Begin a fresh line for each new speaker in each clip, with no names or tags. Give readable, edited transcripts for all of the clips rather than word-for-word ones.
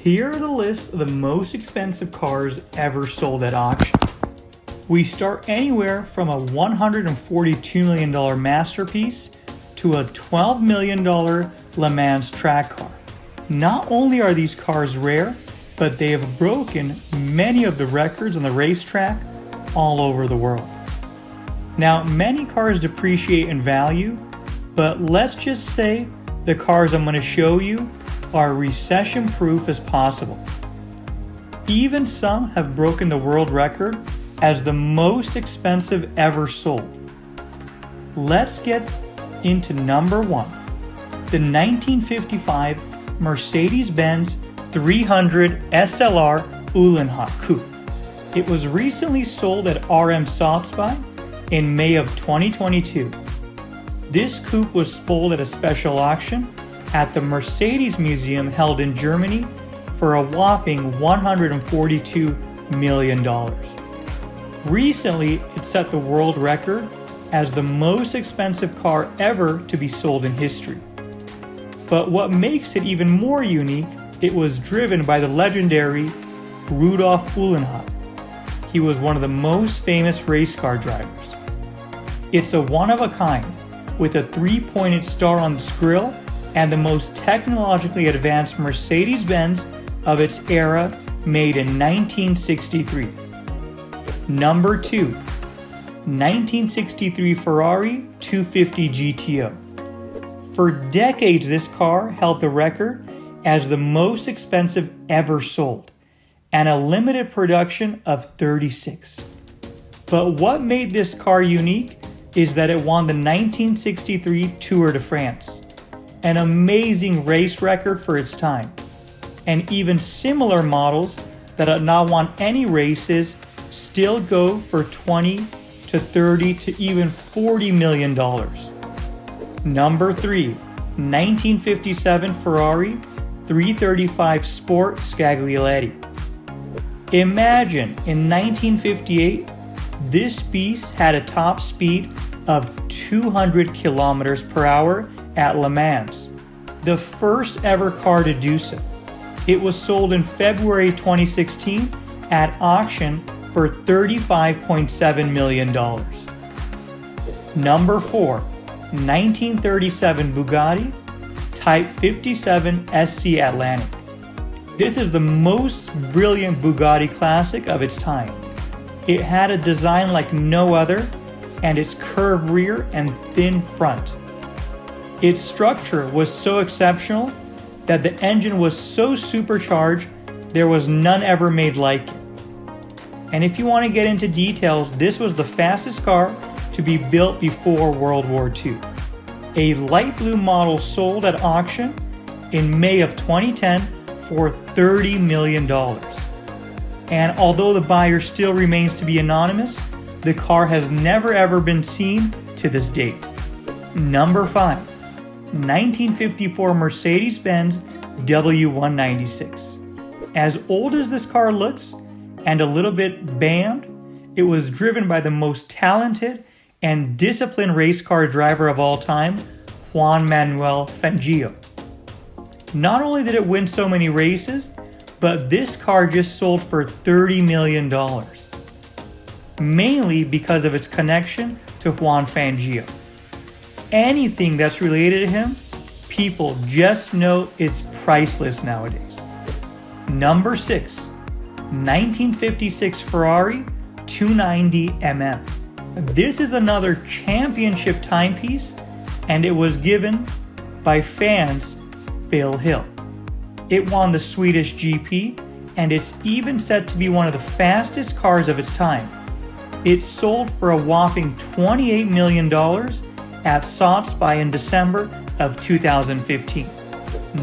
Here are the list of the most expensive cars ever sold at auction. We start anywhere from a $142 million masterpiece to a $12 million Le Mans track car. Not only are these cars rare, but they have broken many of the records on the racetrack all over the world. Now, many cars depreciate in value, but let's just say the cars I'm going to show you are recession-proof as possible. Even some have broken the world record as the most expensive ever sold. Let's get into number 1, the 1955 Mercedes-Benz 300 SLR Uhlenhaut Coupe. It was recently sold at RM Sotheby's in May of 2022. This coupe was sold at a special auction at the Mercedes Museum held in Germany for a whopping $142 million. Recently, it set the world record as the most expensive car ever to be sold in history. But what makes it even more unique, it was driven by the legendary Rudolf Uhlenhaut. He was one of the most famous race car drivers. It's a one-of-a-kind, with a 3-pointed star on its grille and the most technologically advanced Mercedes-Benz of its era, made in 1963. Number 2, 1963 Ferrari 250 GTO. For decades, this car held the record as the most expensive ever sold, and a limited production of 36. But what made this car unique is that it won the 1963 Tour de France, an amazing race record for its time. And even similar models that have not won any races still go for $20 to $30 to even $40 million. Number 3, 1957 Ferrari 335 Sport Scaglietti. Imagine, in 1958, this beast had a top speed of 200 kilometers per hour at Le Mans, the first ever car to do so. It was sold in February 2016 at auction for $35.7 million. Number 4, 1937 Bugatti Type 57 SC Atlantic. This is the most brilliant Bugatti classic of its time. It had a design like no other, and its curved rear and thin front. Its structure was so exceptional that the engine was so supercharged there was none ever made like it. And if you want to get into details, this was the fastest car to be built before World War II. A light blue model sold at auction in May of 2010 for $30 million. And although the buyer still remains to be anonymous, the car has never ever been seen to this date. Number 5, 1954 Mercedes-Benz W196. As old as this car looks, and a little bit banned, it was driven by the most talented and disciplined race car driver of all time, Juan Manuel Fangio. Not only did it win so many races, but this car just sold for $30 million, mainly because of its connection to Juan Fangio. Anything that's related to him, people just know it's priceless nowadays. Number 6, 1956 Ferrari 290 MM. This is another championship timepiece, and it was given by fans Phil Hill. It won the Swedish GP, and it's even said to be one of the fastest cars of its time. It sold for a whopping $28 million at Sotheby's in December of 2015.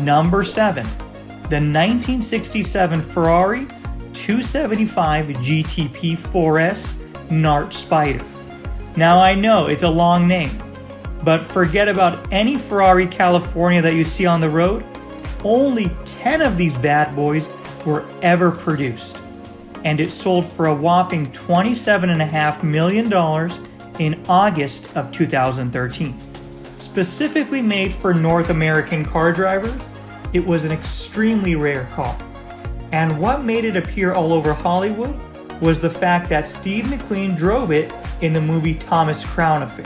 Number 7, the 1967 Ferrari 275 GTP 4S Nart Spider. Now I know it's a long name, but forget about any Ferrari California that you see on the road. Only 10 of these bad boys were ever produced, and it sold for a whopping $27.5 million in August of 2013. Specifically made for North American car drivers, it was an extremely rare car. And what made it appear all over Hollywood was the fact that Steve McQueen drove it in the movie Thomas Crown Affair.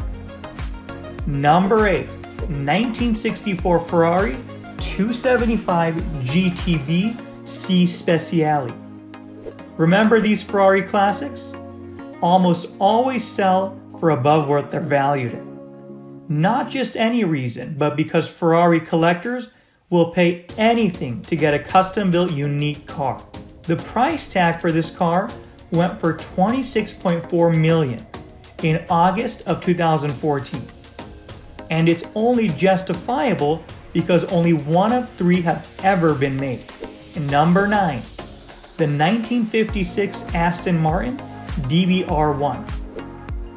Number 8, 1964 Ferrari 275 GTB Speciale. Remember these Ferrari classics? Almost always sell for above what they're valued at. Not just any reason, but because Ferrari collectors will pay anything to get a custom-built unique car. The price tag for this car went for $26.4 million in August of 2014. And it's only justifiable because only one of 3 have ever been made. Number 9, the 1956 Aston Martin DBR1.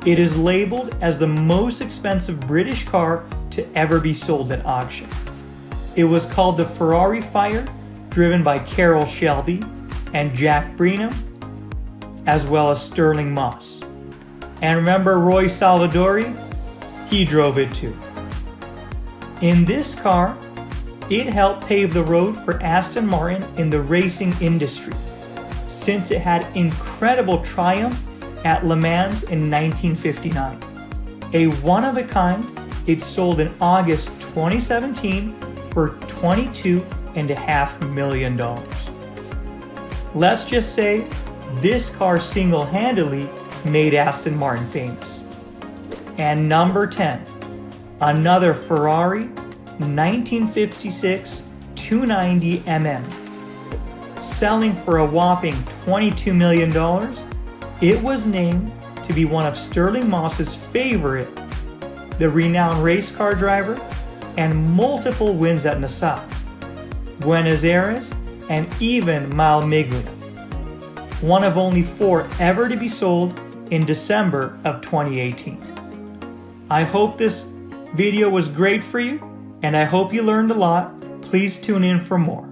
It is labeled as the most expensive British car to ever be sold at auction. It was called the Ferrari Fire, driven by Carroll Shelby and Jack Breenham, as well as Sterling Moss. And remember Roy Salvadori? He drove it too. In this car, it helped pave the road for Aston Martin in the racing industry, since it had incredible triumph at Le Mans in 1959. A one-of-a-kind, it sold in August 2017 for $22.5 million. Let's just say this car single-handedly made Aston Martin famous. And number 10, another Ferrari 1956 290mm. Selling for a whopping $22 million, it was named to be one of Sterling Moss's favorite, the renowned race car driver, and multiple wins at Nassau, Buenos Aires, and even Mile Miglia. One of only 4 ever to be sold in December of 2018. I hope this video was great for you, and I hope you learned a lot. Please tune in for more.